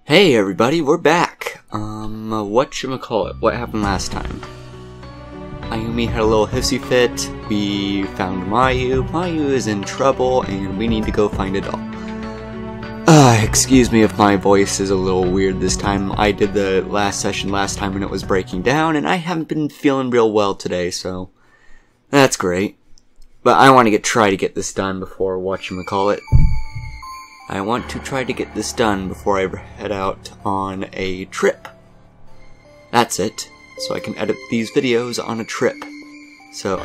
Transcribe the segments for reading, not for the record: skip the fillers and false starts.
Hey everybody, we're back. Whatchamacallit? What happened last time? Ayumi had a little hissy fit, we found Mayu. Mayu is in trouble, and we need to go find a doll. Excuse me if my voice is a little weird this time. I did the last session last time when it was breaking down, and I haven't been feeling real well today, so that's great. But I want to try to get this done before whatchamacallit. I want to try to get this done before I head out on a trip. That's it. So I can edit these videos on a trip. So,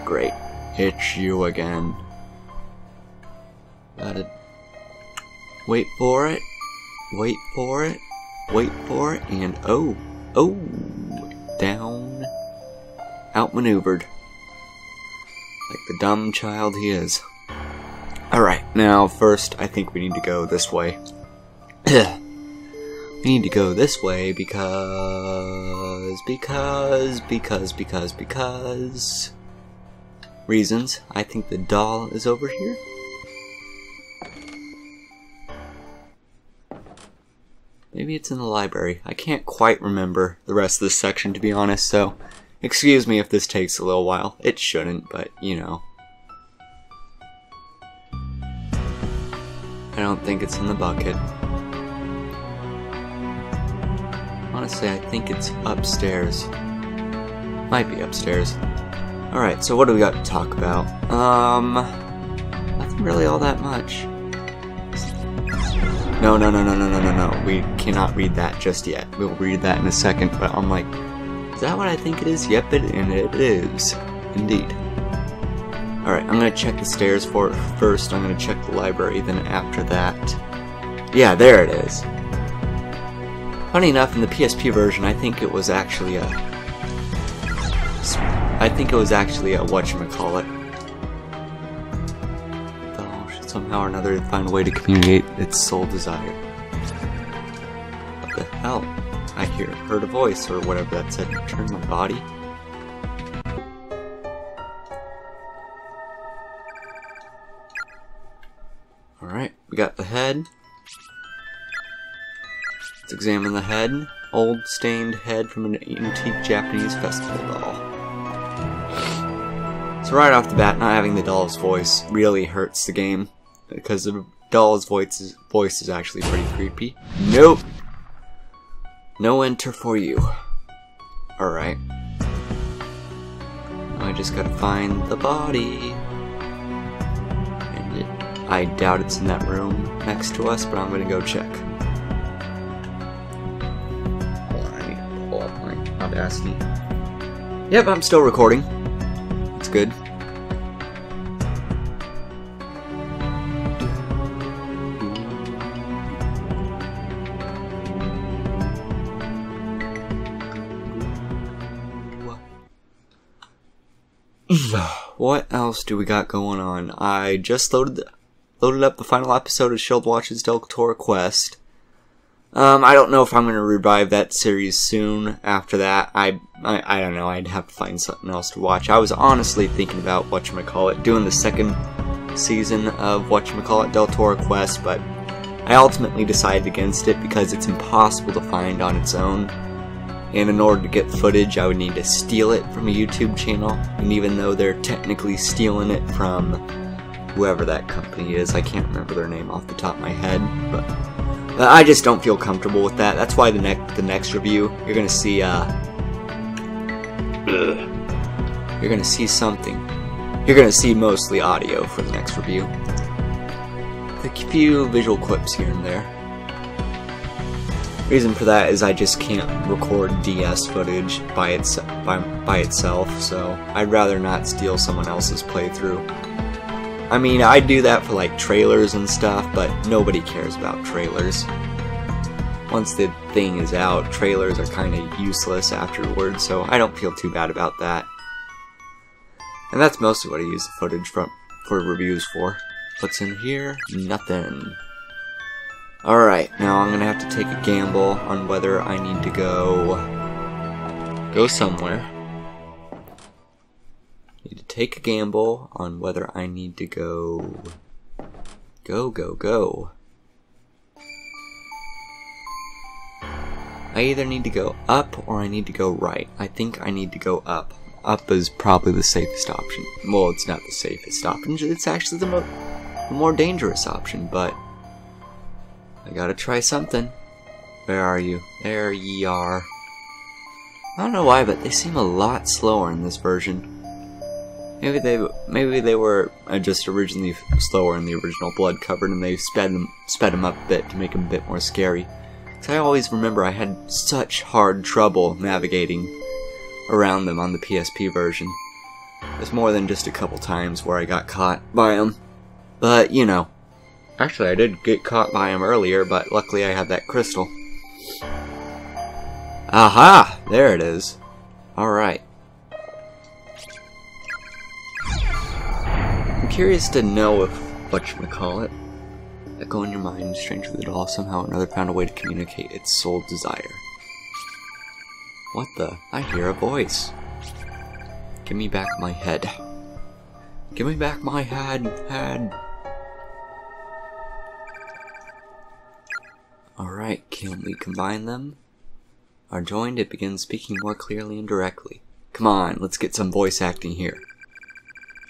great. It's you again. Gotta wait for it. Wait for it. Wait for it. And oh. Down. Outmaneuvered. Like the dumb child he is. Alright, now first I think we need to go this way. We need to go this way because reasons. I think the doll is over here. Maybe it's in the library. I can't quite remember the rest of this section, to be honest, so excuse me if this takes a little while. It shouldn't, but you know. I don't think it's in the bucket. Honestly, I think it's upstairs. Might be upstairs. Alright, so what do we got to talk about? Nothing really all that much. No. We cannot read that just yet. We'll read that in a second, but I'm like, is that what I think it is? Yep, and it is. Indeed. Alright, I'm gonna check the stairs for it first. I'm gonna check the library, then after that... Yeah, there it is. Funny enough, in the PSP version, I think it was actually a whatchamacallit. The doll should somehow or another find a way to communicate its sole desire. What the hell? I heard a voice, or whatever that said. Turn my body? Alright, we got the head. Let's examine the head. Old stained head from an antique Japanese festival doll. So right off the bat, not having the doll's voice really hurts the game, because the doll's voice is actually pretty creepy. Nope! No enter for you. Alright. I just gotta find the body. I doubt it's in that room next to us, but I'm gonna go check. Hold on, I need to pull up my Audacity. Yep, I'm still recording. It's good. What else do we got going on? I just loaded up the final episode of Childe Watches Deltora Quest. I don't know if I'm going to revive that series soon after that. I don't know, I'd have to find something else to watch. I was honestly thinking about doing the second season of Deltora Quest, but I ultimately decided against it because it's impossible to find on its own. And in order to get footage, I would need to steal it from a YouTube channel. And even though they're technically stealing it from whoever that company is, I can't remember their name off the top of my head, but I just don't feel comfortable with that. That's why the next review, you're gonna see you're gonna see something. You're gonna see mostly audio for the next review. A few visual clips here and there. Reason for that is I just can't record DS footage by itself, so I'd rather not steal someone else's playthrough. I mean, I do that for like trailers and stuff, but nobody cares about trailers. Once the thing is out, trailers are kind of useless afterwards, so I don't feel too bad about that. And that's mostly what I use the footage for reviews for. What's in here? Nothing. Alright, now I'm gonna have to take a gamble on whether I need to go somewhere. Need to take a gamble on whether I need to go. I either need to go up or I need to go right. I think I need to go up. Up is probably the safest option. Well, it's not the safest option. It's actually the more dangerous option, but I gotta try something. Where are you? There ye are. I don't know why, but they seem a lot slower in this version. Maybe they were just originally slower in the original Blood Covered, and they sped them up a bit to make them a bit more scary. Because I always remember I had such hard trouble navigating around them on the PSP version. There's more than just a couple times where I got caught by them. But, you know. Actually, I did get caught by them earlier, but luckily I had that crystal. Aha! There it is. Alright. I'm curious to know if, whatchamacallit, echo in your mind, stranger than all, somehow or another found a way to communicate its sole desire. What the? I hear a voice. Give me back my head. Give me back my head. Alright, can we combine them? Are joined, it begins speaking more clearly and directly. Come on, let's get some voice acting here.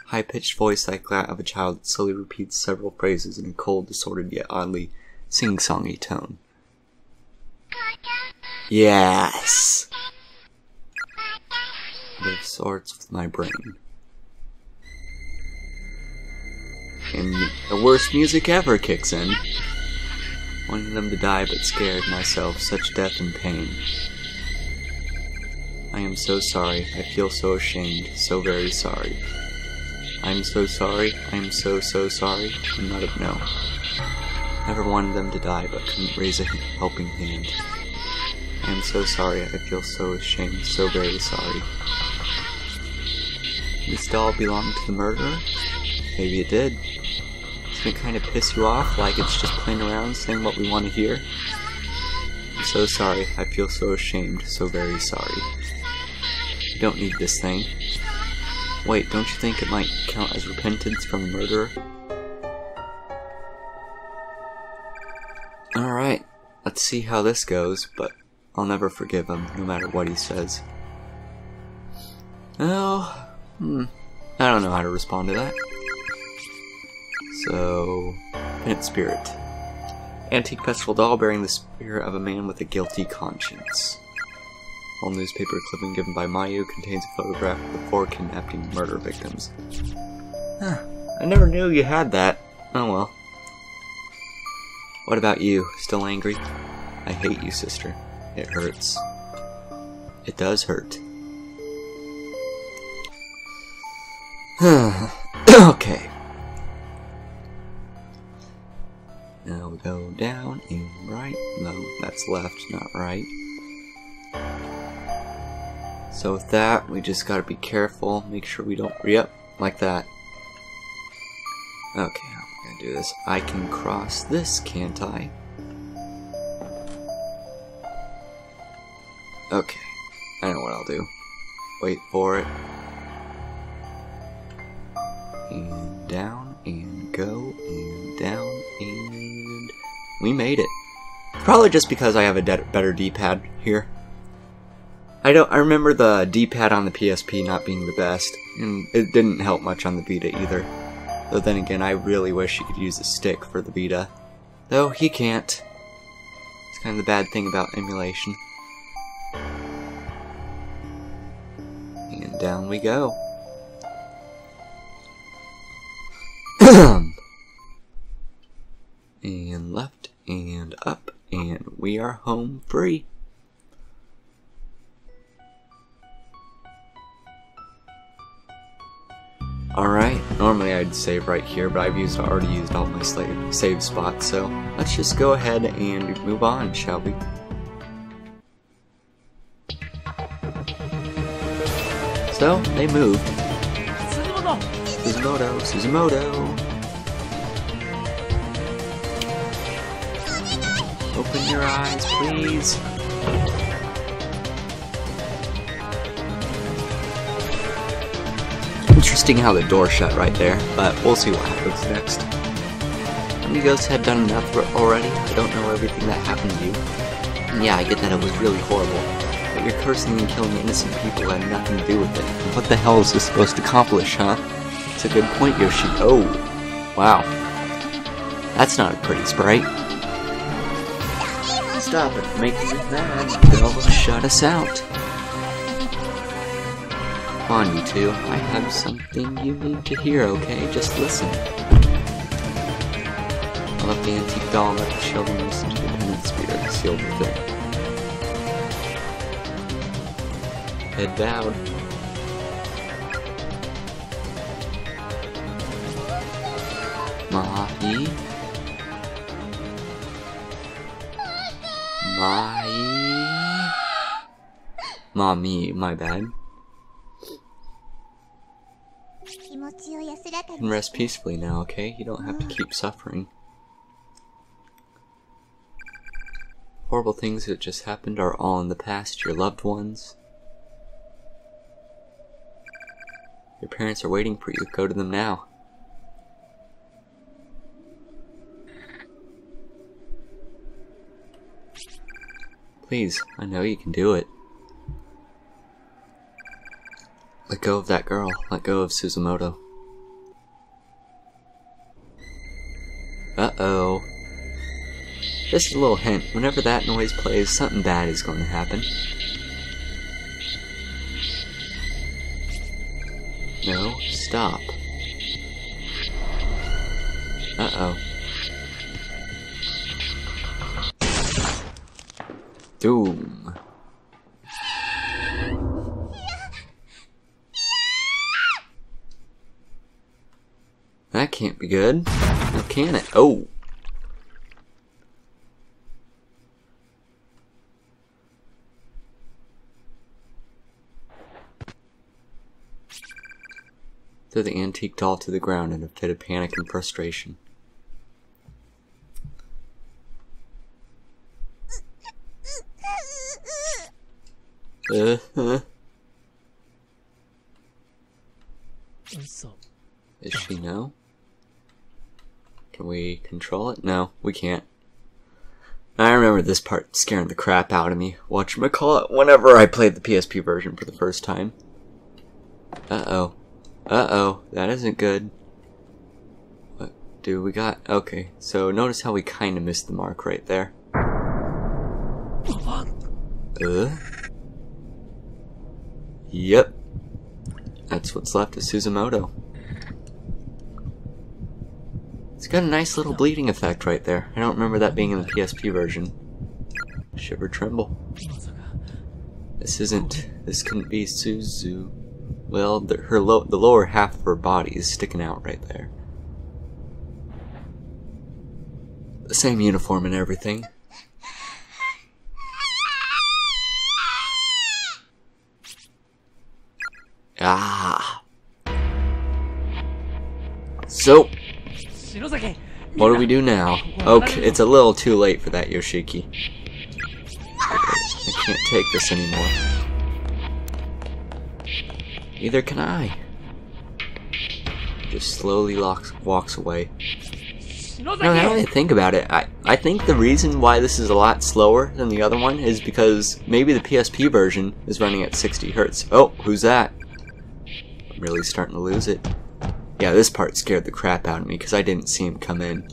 High-pitched voice like that of a child that slowly repeats several phrases in a cold, disordered, yet oddly sing-songy tone. Yes! It of sorts with my brain. And the worst music ever kicks in. Wanting them to die but scared myself, such death and pain. I am so sorry, I feel so ashamed, so very sorry. I am so sorry, I am so sorry, and let it know. Never wanted them to die but couldn't raise a helping hand. I am so sorry, I feel so ashamed, so very sorry. This doll belonged to the murderer? Maybe it did. Doesn't it kind of piss you off, like it's just playing around saying what we want to hear? I'm so sorry, I feel so ashamed, so very sorry. You don't need this thing. Wait, don't you think it might count as repentance from the murderer? Alright, let's see how this goes, but I'll never forgive him, no matter what he says. Oh, I don't know how to respond to that. So, Penitent Spirit. Antique festival doll bearing the spirit of a man with a guilty conscience. All newspaper clipping given by Mayu contains a photograph of the 4 kidnapping murder victims. I never knew you had that. Oh well. What about you? Still angry? I hate you, sister. It hurts. It does hurt. Okay. Now we go down and right. No, that's left, not right. So with that, we just gotta be careful. Make sure we don't re-up like that. Okay, I'm gonna do this. I can cross this, can't I? Okay, I know what I'll do. Wait for it. And down, and go, and down, and... we made it. Probably just because I have a better D-pad here. I remember the D-pad on the PSP not being the best, and it didn't help much on the Vita either. Though then again, I really wish you could use a stick for the Vita. Though, he can't. It's kind of the bad thing about emulation. And down we go. And left, and up, and we are home free. Alright, normally I'd save right here, but I've already used all my save spots, so let's just go ahead and move on, shall we? So, they moved. Suzumoto. Open your eyes, please. Interesting how the door shut right there, but we'll see what happens next. Have you guys had done enough already? I don't know everything that happened to you. And yeah, I get that it was really horrible, but you're cursing and killing innocent people who had nothing to do with it. And what the hell is this supposed to accomplish, huh? It's a good point, Yoshi. Oh, wow. That's not a pretty sprite. Stop it, making me mad. They'll shut us out. Come on, you two. I have something you need to hear, okay? Just listen. I left the antique doll and let the children listen to the penance spirit sealed within. Head bowed. Mahi. Mommy, my bad. You can rest peacefully now, okay? You don't have to keep suffering. Horrible things that just happened are all in the past. Your loved ones. Your parents are waiting for you. Go to them now. Please, I know you can do it. Let go of that girl. Let go of Suzumoto. Uh-oh. Just a little hint. Whenever that noise plays, something bad is going to happen. No, stop. Uh-oh. Doom. That can't be good. How can it? Oh! Threw the antique doll to the ground in a fit of panic and frustration. Is she no? Can we control it? No, we can't. I remember this part scaring the crap out of me. Whatchamacallit, whenever I played the PSP version for the first time. Uh-oh. Uh-oh, that isn't good. What do we got? Okay, so notice how we kind of missed the mark right there. Yep. That's what's left of Suzumoto. It's got a nice little bleeding effect right there. I don't remember that being in the PSP version. Shiver tremble. This couldn't be Suzu. Well, the lower half of her body is sticking out right there. The same uniform and everything. Ah. So, what do we do now? Okay, it's a little too late for that, Yoshiki. I can't take this anymore. Neither can I. Just slowly walks away. Now that I think about it, I think the reason why this is a lot slower than the other one is because maybe the PSP version is running at 60 Hz. Oh, who's that? I'm really starting to lose it. Yeah, this part scared the crap out of me because I didn't see him come in.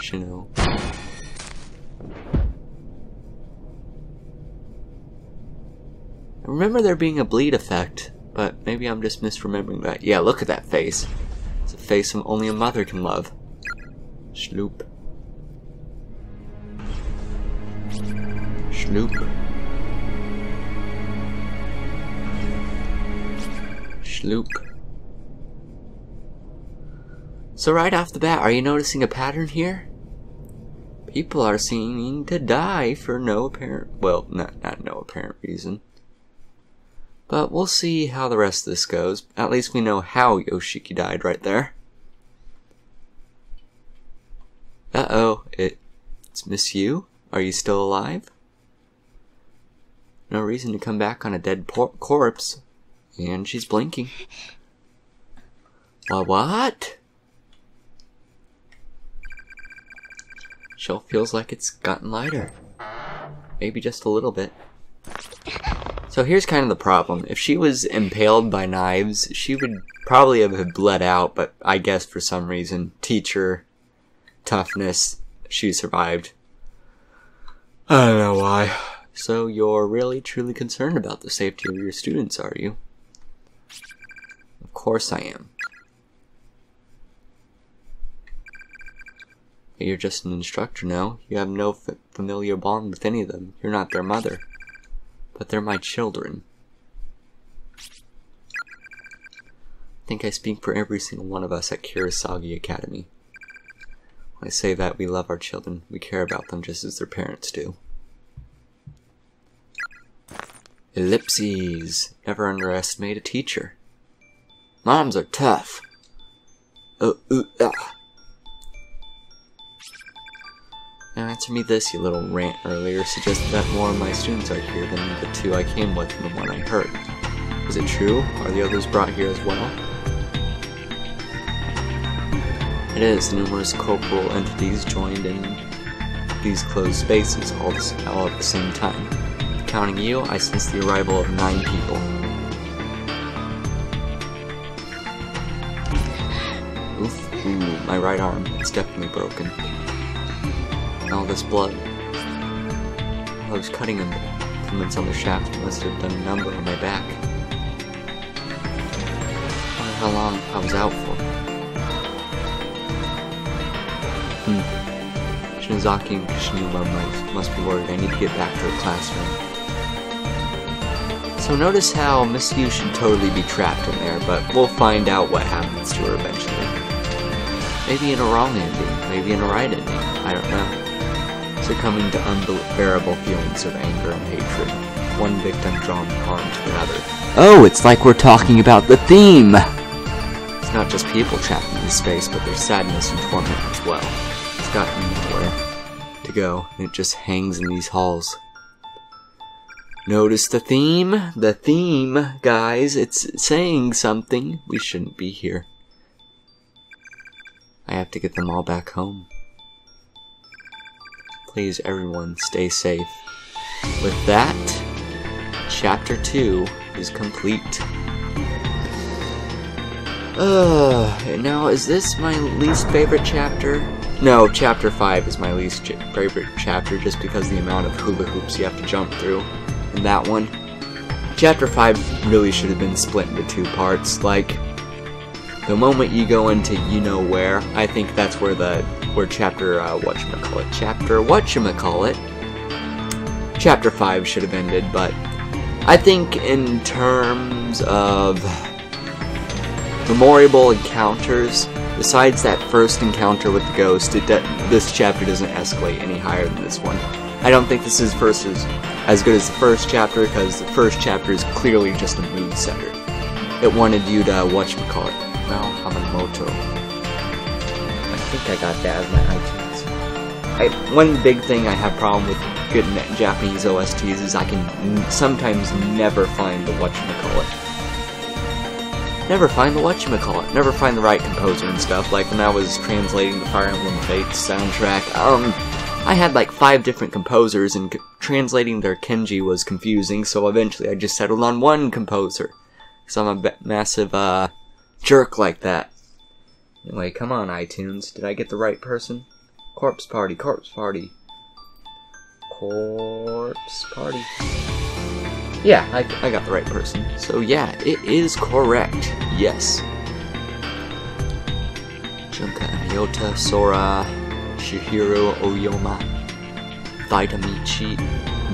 Shino. I remember there being a bleed effect, but maybe I'm just misremembering that. Yeah, look at that face. It's a face only a mother can love. Schloop. Schloop. Schloop. So right off the bat, are you noticing a pattern here? People are seeming to die for no apparent, well, not no apparent reason. But we'll see how the rest of this goes. At least we know how Yoshiki died right there. Uh-oh, it's Miss Yu? Are you still alive? No reason to come back on a dead corpse. And she's blinking. What? Shelf feels like it's gotten lighter. maybe just a little bit. So here's kind of the problem. If she was impaled by knives, she would probably have bled out, but I guess for some reason, teacher toughness, she survived. I don't know why. So you're really truly concerned about the safety of your students, are you? Of course I am. You're just an instructor now. You have no familiar bond with any of them. You're not their mother. But they're my children. I think I speak for every single one of us at Kurosagi Academy. When I say that we love our children, we care about them just as their parents do. Ellipses. Never underestimate a teacher. Moms are tough. Now answer me this, you little rant earlier suggested that more of my students are here than the two I came with and the one I heard. Is it true? Are the others brought here as well? It is. Numerous corporal entities joined in these closed spaces, all at the same time. Counting you, I sense the arrival of 9 people. Oof. Ooh, my right arm. It's definitely broken. All this blood. I was cutting implements on the shaft and must have done a number on my back. I wonder how long I was out for. Shinozaki and Kishinuma must be worried. I need to get back to the classroom. So notice how Miss Yu should totally be trapped in there, but we'll find out what happens to her eventually. Maybe in a wrong ending, maybe in a right ending, I don't know. Succumbing to unbearable feelings of anger and hatred, one victim drawn harm to another. Oh, it's like we're talking about the theme! It's not just people trapped in this space, but there's sadness and torment as well. It's got nowhere to go, and it just hangs in these halls. Notice the theme? The theme, guys, it's saying something. We shouldn't be here. I have to get them all back home. Please, everyone, stay safe. With that, Chapter 2 is complete. Now, is this my least favorite chapter? No, Chapter 5 is my least favorite chapter just because of the amount of hula hoops you have to jump through in that one. Chapter 5 really should have been split into 2 parts. Like, the moment you go into you-know-where, I think that's where Chapter 5 should have ended, but I think in terms of memorable encounters, besides that first encounter with the ghost, this chapter doesn't escalate any higher than this one. I don't think this is as good as the first chapter, because the first chapter is clearly just a mood setter. It wanted you to, well, Hamamoto. I think I got that as my iTunes. One big thing I have problem with getting Japanese OSTs is I can sometimes never find the Never find the right composer and stuff. Like when I was translating the Fire Emblem Fates soundtrack, I had like 5 different composers, and translating their kanji was confusing, so eventually I just settled on one composer. Because I'm a massive, jerk like that. Anyway, come on, iTunes. Did I get the right person? Corpse Party. Yeah, I got the right person. So yeah, it is correct. Yes. Junka Amiyota, Sora, Shihiro Oyoma, Vitamichi,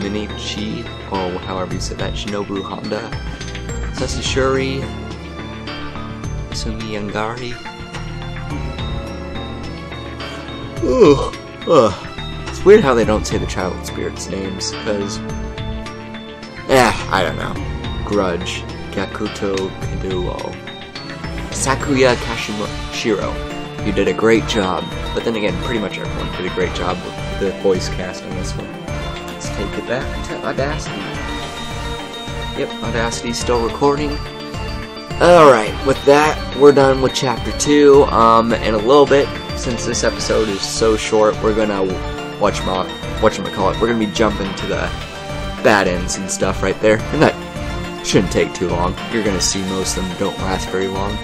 Minichi, or however you say that, Shinobu Honda, Sasashuri, Sumi Yangari. It's weird how they don't say the child spirits' names, because I don't know. Grudge, Gakuto Kaduo, Sakuya Kashimoshiro. You did a great job. But then again, pretty much everyone did a great job with the voice cast on this one. Let's take it back to Audacity. Yep, Audacity's still recording. Alright, with that, we're done with Chapter 2. In a little bit, since this episode is so short, we're gonna whatchamacallit, we're gonna be jumping to the bad ends and stuff right there. And that shouldn't take too long. You're gonna see most of them don't last very long.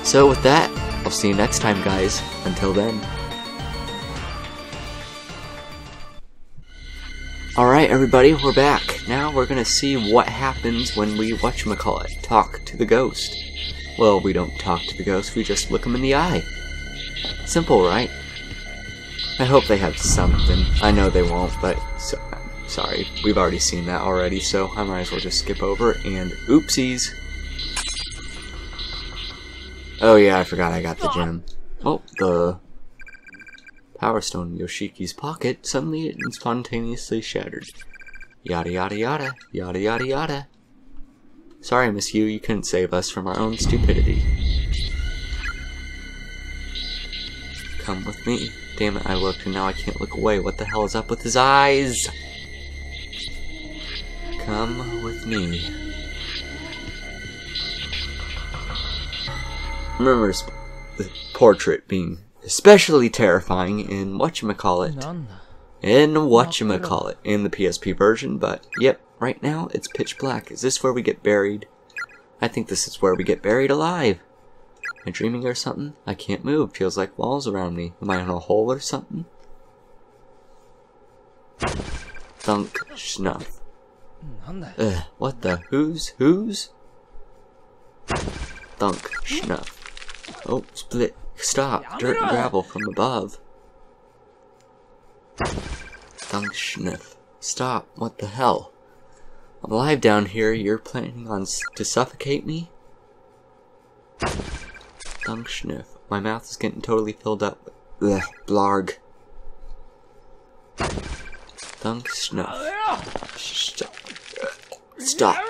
So with that, I'll see you next time, guys. Until then. Alright everybody, we're back. Now we're gonna see what happens when we, whatchamacallit, talk to the ghost. Well, we don't talk to the ghost, we just look him in the eye. Simple, right? I hope they have something. I know they won't, but sorry, we've already seen that already, so I might as well just skip over and oopsies. Oh yeah, I forgot I got the gem. Oh, the Power Stone in Yoshiki's pocket, suddenly it spontaneously shattered. Yada yada yada, yada yada yada. Sorry, Miss Yu, you couldn't save us from our own stupidity. Come with me. Damn it, I looked and now I can't look away. What the hell is up with his eyes? Come with me. Remember the portrait being especially terrifying in whatchamacallit. In the PSP version, but yep, right now it's pitch black. Is this where we get buried? I think this is where we get buried alive. Am I dreaming or something? I can't move. Feels like walls around me. Am I in a hole or something? Thunk snuff. What the? Who's? Thunk snuff. Oh, split. Stop. Dirt and gravel from above. Thunk sniff. Stop. What the hell? I'm alive down here. You're planning on to suffocate me? Thunk sniff. My mouth is getting totally filled up with blarg. Thunk snuff. Stop.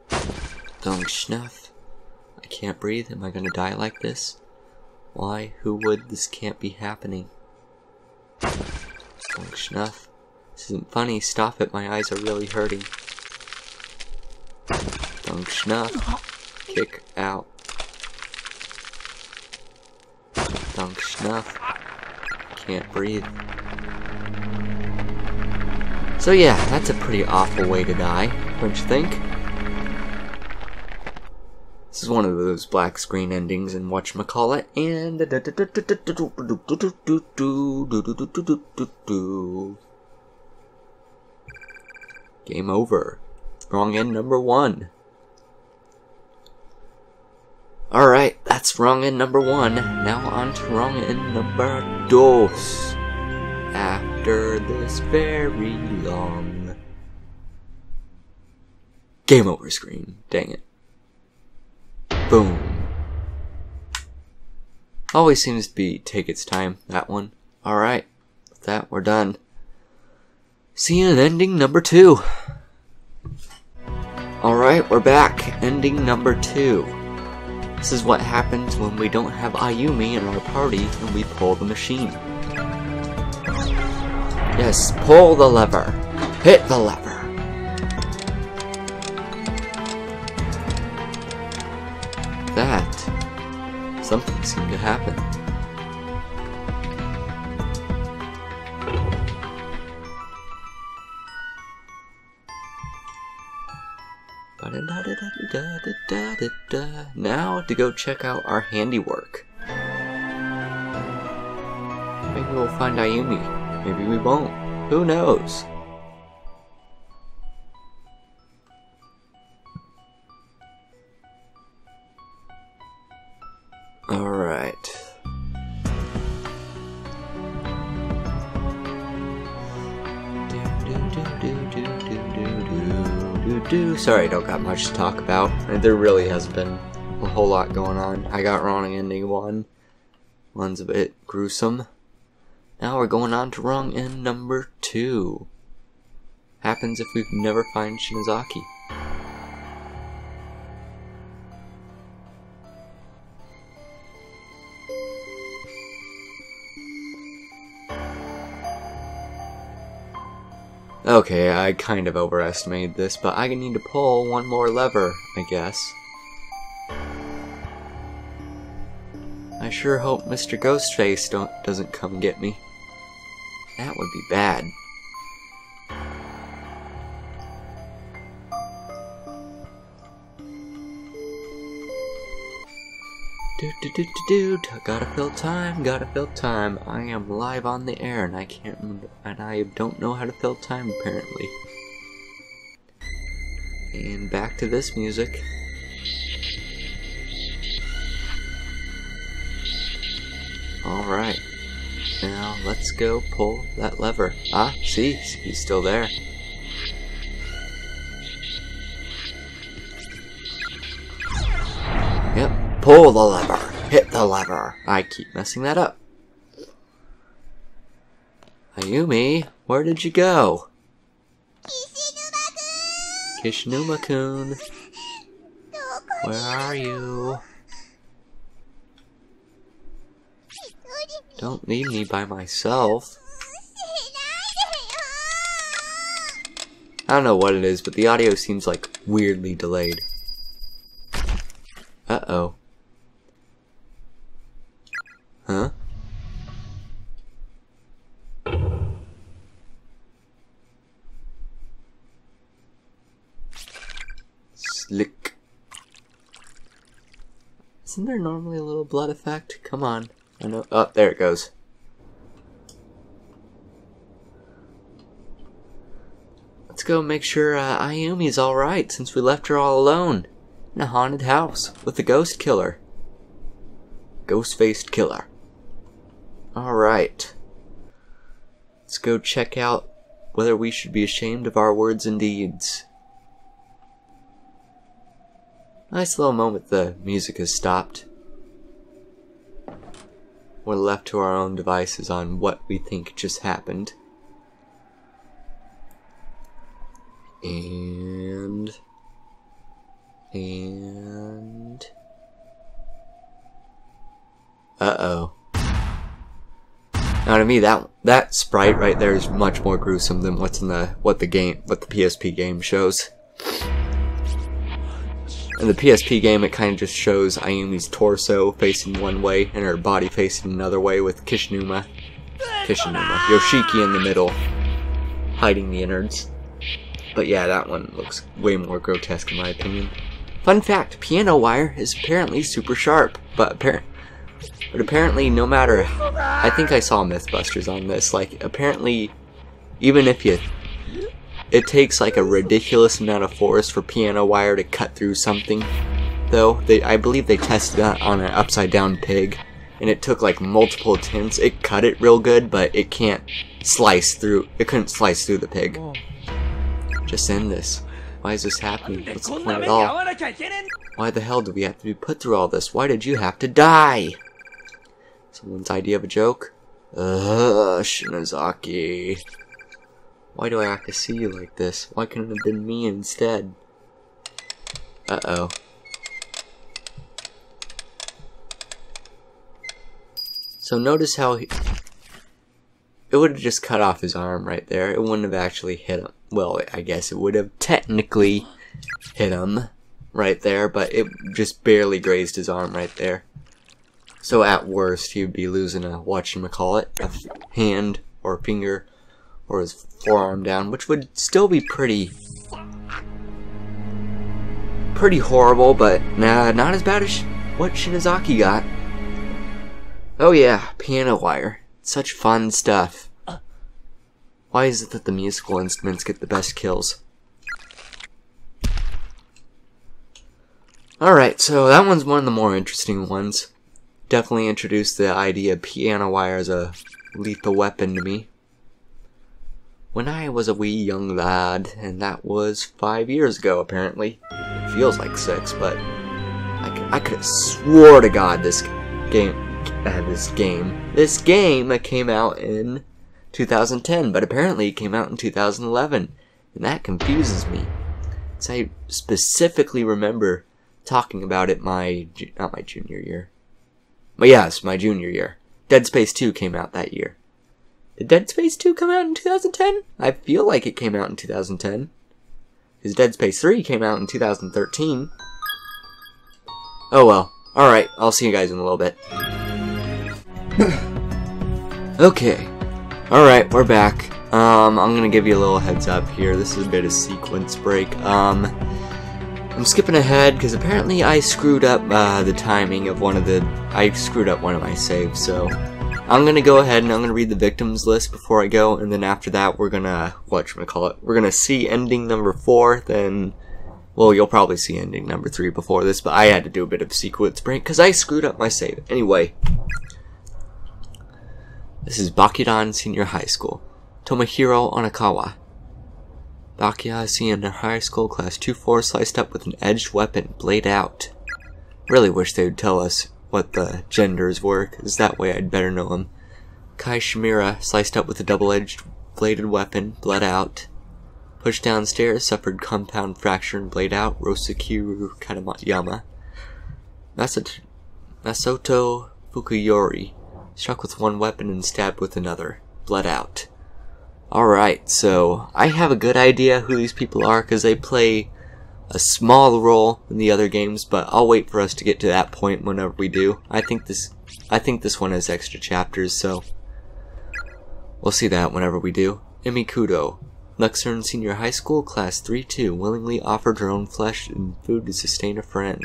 Thunk snuff. I can't breathe. Am I gonna die like this? Why? Who would? This can't be happening. Thunk snuff. This isn't funny. Stop it. My eyes are really hurting. Thunk snuff. Kick out. Thunk snuff. Can't breathe. So yeah, that's a pretty awful way to die, don't you think? This is one of those black screen endings in whatchamacallit, and game over. Wrong end number 1. Alright, that's wrong end number 1. Now on to wrong end number 2. After this very long game over screen. Dang it. Boom. Always seems to take its time, that one. Alright, with that, we're done. See you in ending number 2. Alright, we're back. Ending number 2. This is what happens when we don't have Ayumi in our party and we pull the machine. Yes, pull the lever. Hit the lever. That, something seemed to happen. Now to go check out our handiwork. Maybe we'll find Ayumi. Maybe we won't. Who knows? Alright. Sorry, I don't got much to talk about. There really hasn't been a whole lot going on. I got wrong ending 1. One's a bit gruesome. Now we're going on to wrong end number 2. Happens if we never find Shinozaki. Okay, I kind of overestimated this, but I need to pull one more lever, I guess. I sure hope Mr. Ghostface doesn't come get me. That would be bad. Gotta fill time. I am live on the air and I don't know how to fill time apparently. And back to this music. Alright. Now let's go pull that lever. Ah, see, he's still there. Yep. Pull the lever! Hit the lever! I keep messing that up. Ayumi, where did you go? Kishinuma-kun! Where are you? Don't leave me by myself. I don't know what it is, but the audio seems like weirdly delayed. Uh-oh. Huh? Slick. Isn't there normally a little blood effect? Come on. I know. Oh, there it goes. Let's go make sure Ayumi's alright since we left her all alone in a haunted house with a ghost killer. Ghost-faced killer. Alright. Let's go check out whether we should be ashamed of our words and deeds. Nice little moment the music has stopped. We're left to our own devices on what we think just happened. And... Uh-oh. Now to me, that sprite right there is much more gruesome than what the PSP game shows. In the PSP game, it kind of just shows Ayumi's torso facing one way and her body facing another way with Yoshiki in the middle, hiding the innards. But yeah, that one looks way more grotesque in my opinion. Fun fact, piano wire is apparently super sharp, but apparently no matter, I think I saw Mythbusters on this, like apparently even if it takes like a ridiculous amount of force for piano wire to cut through something, though. I believe they tested that on an upside down pig, and it took like multiple attempts. It cut it real good, but it couldn't slice through the pig. Just end this. Why is this happening? What's the point at all? Why the hell do we have to be put through all this? Why did you have to die? Someone's idea of a joke? Shinozaki. Why do I have to see you like this? Why couldn't it have been me instead? Uh-oh. So notice how it would have just cut off his arm right there. It wouldn't have actually hit him. Well, I guess it would have technically hit him right there, but it just barely grazed his arm right there. So at worst, he would be losing a a hand or a finger or his forearm down, which would still be pretty horrible, but nah, not as bad as what Shinozaki got. Oh yeah, piano wire. Such fun stuff. Why is it that the musical instruments get the best kills? Alright, so that one's one of the more interesting ones. Definitely introduced the idea of piano wire as a lethal weapon to me. When I was a wee young lad, and that was 5 years ago apparently. It feels like 6, but I could have swore to God this game came out in 2010, but apparently it came out in 2011, and that confuses me. So I specifically remember talking about it not my junior year. But yes, my junior year. Dead Space 2 came out that year. Did Dead Space 2 come out in 2010? I feel like it came out in 2010. Because Dead Space 3 came out in 2013. Oh well. Alright, I'll see you guys in a little bit. Okay. Alright, we're back. I'm gonna give you a little heads up here. This is a bit of sequence break. I'm skipping ahead because apparently I screwed up the timing of I screwed up one of my saves, so I'm gonna go ahead and I'm gonna read the victims list before I go, and then after that we're gonna, we're gonna see ending number 4, then, well, you'll probably see ending number 3 before this, but I had to do a bit of sequence break because I screwed up my save. Anyway. This is Bakudan Senior High School. Tomohiro Onakawa. Bakuya Senior High School, Class 2-4, sliced up with an edged weapon, blade out. Really wish they would tell us what the genders were, because that way I'd better know them. Kai Shimura, sliced up with a double-edged bladed weapon, bled out. Pushed downstairs, suffered compound fracture and blade out, Rosakiru Katayama. Masato Fukuyori. Struck with one weapon and stabbed with another. Bled out. Alright, so I have a good idea who these people are because they play a small role in the other games, but I'll wait for us to get to that point whenever we do. I think this one has extra chapters, so we'll see that whenever we do. Emikudo. Luxern Senior High School, Class 3-2, willingly offered her own flesh and food to sustain a friend.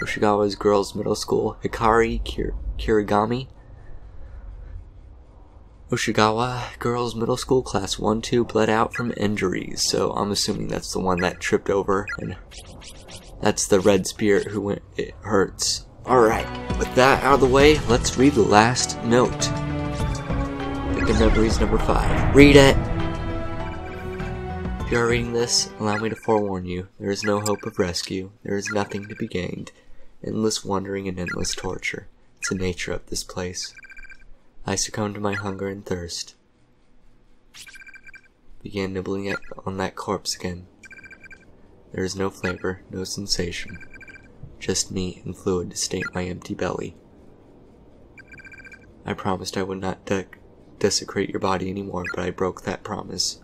Oshigawa's Girls Middle School, Hikari Kirigami. Oshigawa Girls Middle School, Class 1-2, bled out from injuries. So I'm assuming that's the one that tripped over, and that's the red spirit who went, it hurts. Alright, with that out of the way, let's read the last note. Victim Memories number 5. Read it! If you are reading this, allow me to forewarn you. There is no hope of rescue. There is nothing to be gained. Endless wandering and endless torture. It's the nature of this place. I succumbed to my hunger and thirst. Began nibbling on that corpse again. There is no flavor, no sensation. Just meat and fluid to state my empty belly. I promised I would not desecrate your body anymore, but I broke that promise.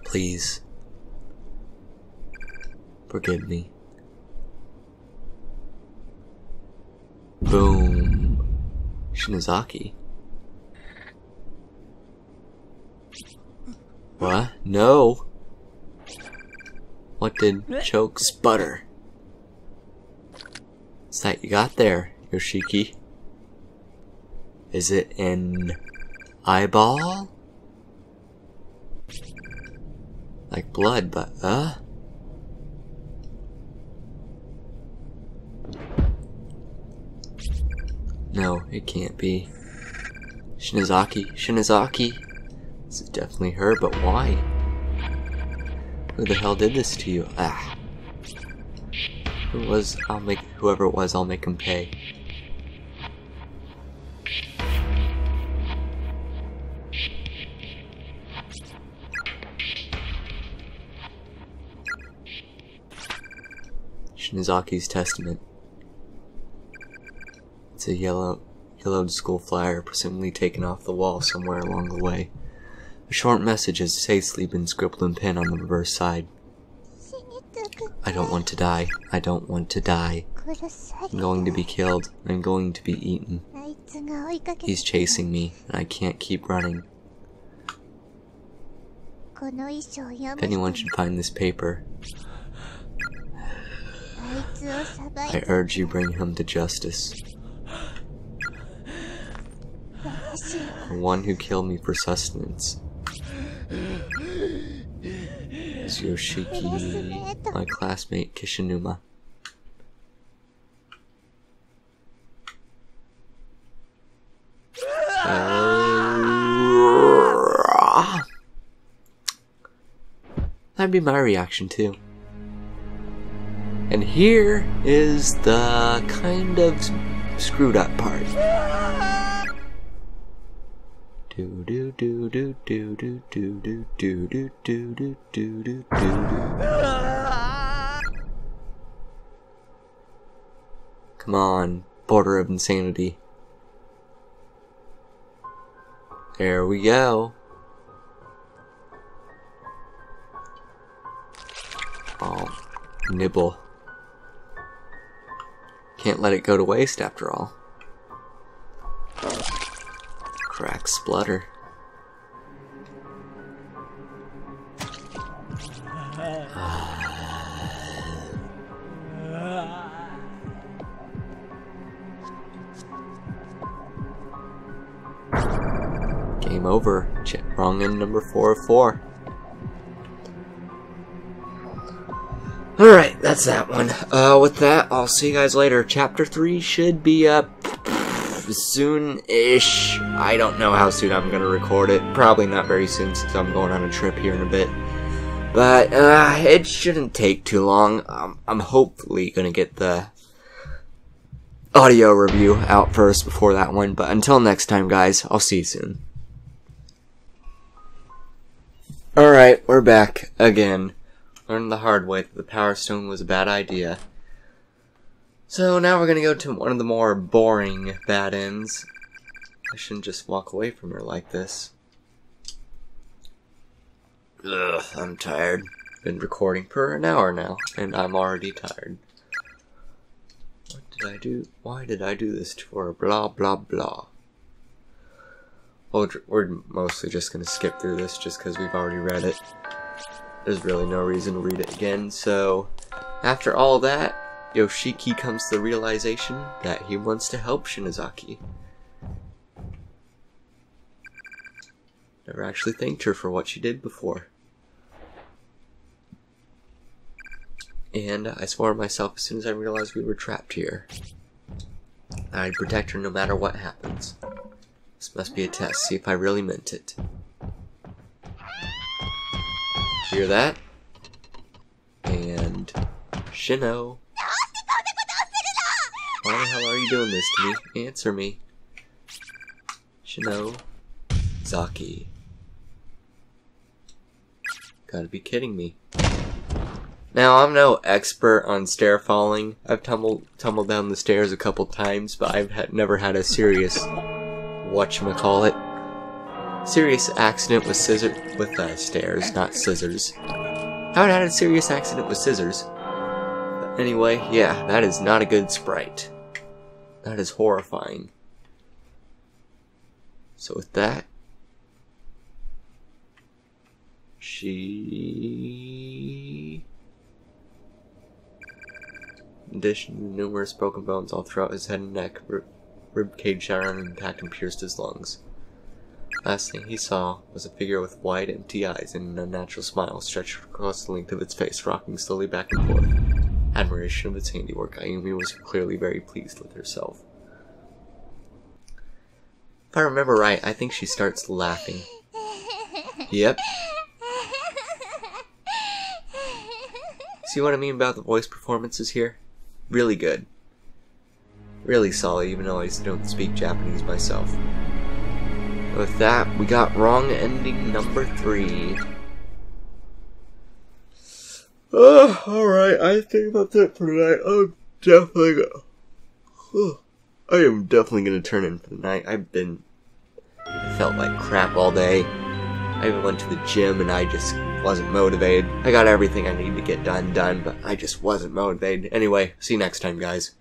Please. Forgive me. Boom. Shinozaki. What? No. What did choke sputter? What's that you got there, Yoshiki? Is it an eyeball? Like blood, but no, it can't be. Shinozaki. This is definitely her, but why? Who the hell did this to you? Ah. Whoever it was, I'll make him pay. Shinozaki's testament. It's a yellowed school flyer, presumably taken off the wall somewhere along the way. A short message has hastily been scribbled in pen on the reverse side. I don't want to die. I don't want to die. I'm going to be killed. I'm going to be eaten. He's chasing me, and I can't keep running. If anyone should find this paper, I urge you bring him to justice. The one who killed me for sustenance is Yoshiki, my classmate Kishinuma. That'd be my reaction too. And here is the kind of screwed up part. Do do do do do do do do do do do do do do. Come on, border of insanity. There we go. Oh, nibble. Can't let it go to waste after all. Crack splutter. Game over. Wrong end number 4 of 4. Alright, that's that one. With that, I'll see you guys later. Chapter 3 should be up soon-ish. I don't know how soon I'm gonna record it. Probably not very soon since I'm going on a trip here in a bit. But, it shouldn't take too long. I'm hopefully gonna get the audio review out first before that one. But until next time, guys, I'll see you soon. Alright, we're back again. Learned the hard way that the Power Stone was a bad idea. So now we're gonna go to one of the more boring bad ends. I shouldn't just walk away from her like this. Ugh, I'm tired. Been recording for an hour now, and I'm already tired. What did I do? Why did I do this to her? Blah, blah, blah. Well, we're mostly just gonna skip through this just because we've already read it. There's really no reason to read it again, so after all that, Yoshiki comes to the realization that he wants to help Shinozaki. Never actually thanked her for what she did before. And I swore to myself as soon as I realized we were trapped here, I'd protect her no matter what happens. This must be a test, see if I really meant it. Hear that? And Shino. Why the hell are you doing this to me? Answer me. Shino. Zaki. Gotta be kidding me. Now, I'm no expert on stair falling. I've tumbled down the stairs a couple times, but I've never had a serious, whatchamacallit, serious accident with stairs, not scissors. I haven't had a serious accident with scissors. But anyway, yeah, that is not a good sprite. That is horrifying. So with that, in addition to numerous broken bones all throughout his head and neck, rib cage shattered on impact and pierced his lungs. Last thing he saw was a figure with wide, empty eyes and an unnatural smile stretched across the length of its face, rocking slowly back and forth. Admiration of its handiwork, Ayumi was clearly very pleased with herself. If I remember right, I think she starts laughing. Yep. See what I mean about the voice performances here? Really good. Really solid, even though I don't speak Japanese myself. With that, we got wrong ending number 3. Alright, I think that's it for tonight. I am definitely gonna turn in for the night. I felt like crap all day. I even went to the gym and I just wasn't motivated. I got everything I needed to get done, but I just wasn't motivated. Anyway, see you next time, guys.